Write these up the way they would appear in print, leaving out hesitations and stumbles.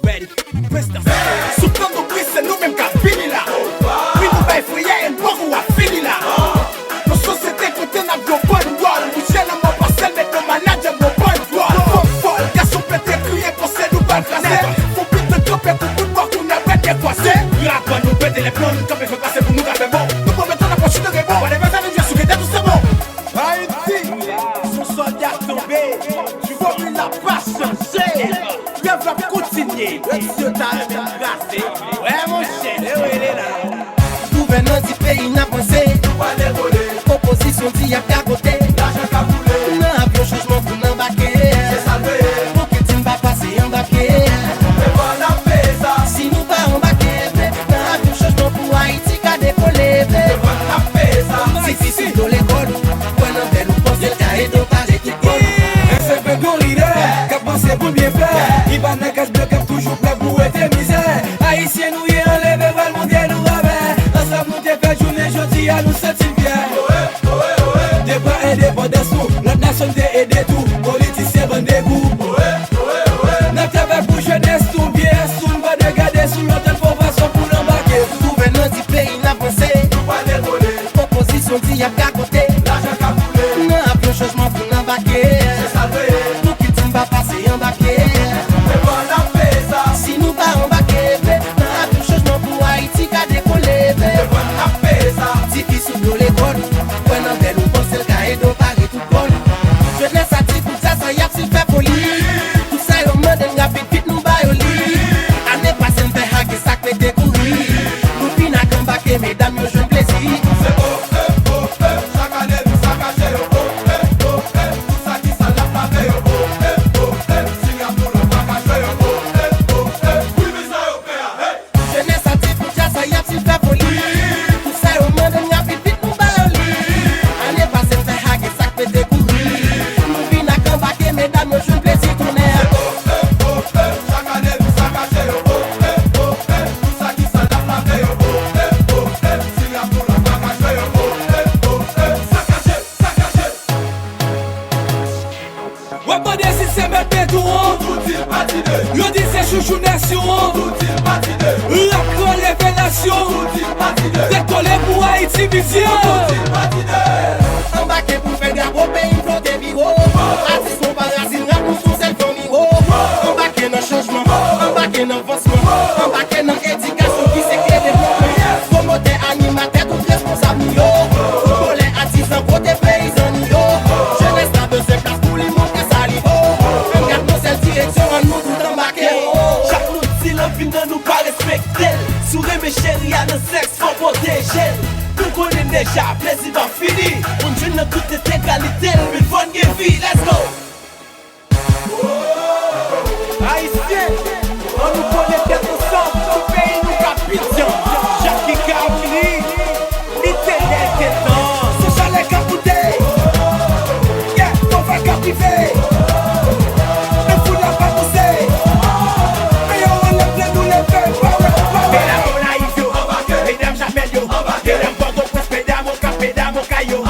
ready. Sous plan de prix, c'est nous-mêmes qui avons fini là. Oui, nous va effrayer et nous avons fini là. Nos sociétés côté n'a pas bonne voile. Nous gênons mon parcelle, mais nos managers n'ont pas bonne voile. Folle, garçon pété, crier pour ces nous pas classer. Faut plus de camper pour tout voir qu'on a pas dépassé. Là, quand nous péter les plans, nous camper fait passer pour nous garder bon. Nous pouvons mettre la prochaine de rebond. Les voisins nous disent sous les dettes, tout c'est bon. Haïti, son soldat tombé. Tu vois plus la passe changer. Bien va continuer. Dieu t'a même grâce. Ouais, mon cher, il est là. Gouverneur du pays n'a pensé. Opposition dit y'a qu'à côté. Non, avion changement pour n'embarquer. Pour que tu ne vas passer embarquer. Si nous pas embarquer, non, avion changement pour Haïti qu'à décoller. Si tu suis dans l'école, point en belle ou pense qu'à être paré tout bon. C'est pas qu'on l'idée, qu'à penser pour bien faire. Il va n'a qu'à se bloquer toujours prêt pour être misère. Haïtien nous y est enlevé, va le monde nous ravait. Ensemble nous t'es fait journée, jeudi à nous sentir bien. Des bras et des bras dessous, notre nation t'est aidé tout. Politiciens rendez-vous. Notre travail pour jeunesse tout bien. Sous le bas de garder sous l'autre façon pour l'embarquer. Gouverneur du pays n'a pensé. Opposition dit y'a qu'à côté. Non, avion changement pour n'embarquer. Pour que tu ne vas passer embarquer. Si nous pas embarquer, non, avion changement pour Haïti qu'à décoller. Si tu sous dans l'école, point en belle ou pense qu'à être paré tout bon. Jeunesse à ti pour ça, ça y a s'il fait folie. Tout ça y'a mode en rapide, vite nous bailloli. Année passée, nous fait hacker, ça fait découvrir. Nous fin à embarquer, mesdames, yo jeune plaisir. Jeunesse à ti pour ça, ça y a s'il fait folie. Tout ça y'a mode en rapide, vite nous bailloli. Année passée, nous fait hacker, ça fait découvrir. Nous fin à embarquer, mesdames, yo jeune plaisir. Tourner Ouais, bon, si c'est même tout, yo dit c'est chouchou nation. La révélation, décoller pour Haïti vision. embarquer pour faire gros pays, flotter viro. Artistes sont pas racines, rap nous sont celles qu'on miro. Embarquer dans changement, embarquer dans avancement, embarquer dans éducation qui c'est clé développement. Promoteur, animateur, tout responsable nous yo. Footballeur, artisan, côté paysan nous yo. Jeunesse n'a besoin de place pour lui montrer sa livo. Regarde nos cette direction, en nous tout embarquer. Chaque nous dit l'envie de nous pas respecter. Sourire mes chéris à nos sexe, faut protéger. Nous connaissons déjà, plaisir va fini. On joue dans toutes les qualités, mais fun give vie, let's go. Haïtien, on nous connaît d'être ensemble, tout pays nous capitons. Jacques Kaouli, l'Éternel t'étend. C'est Chalet Capouté, yeah, on va captiver. Ne fous la pas pousser. Mais on enlève nous les feux, mesdames, on arrive yo, mesdames, j'appelle yo. Mesdames, Bordeaux, Presse, mesdames, au cap, mesdames, au caillou.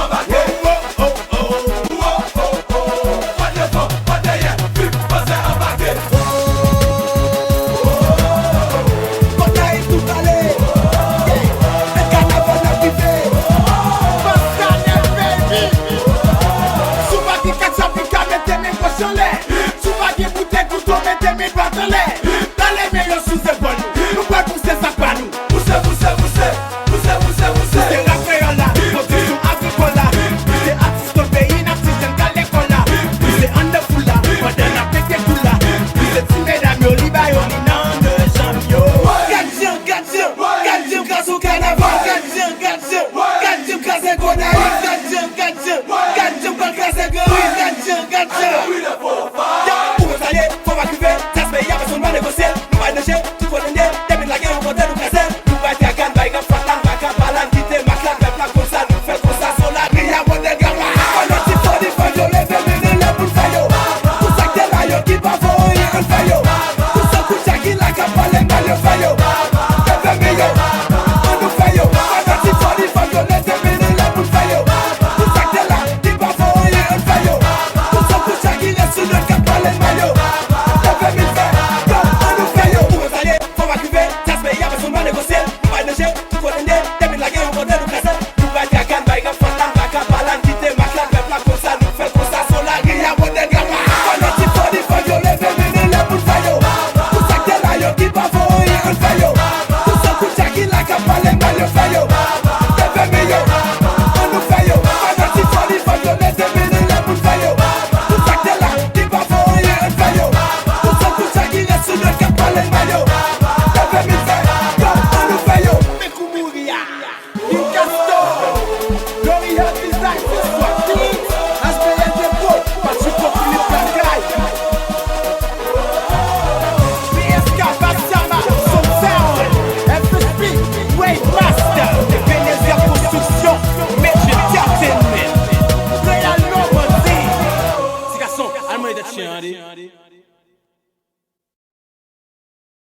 chien.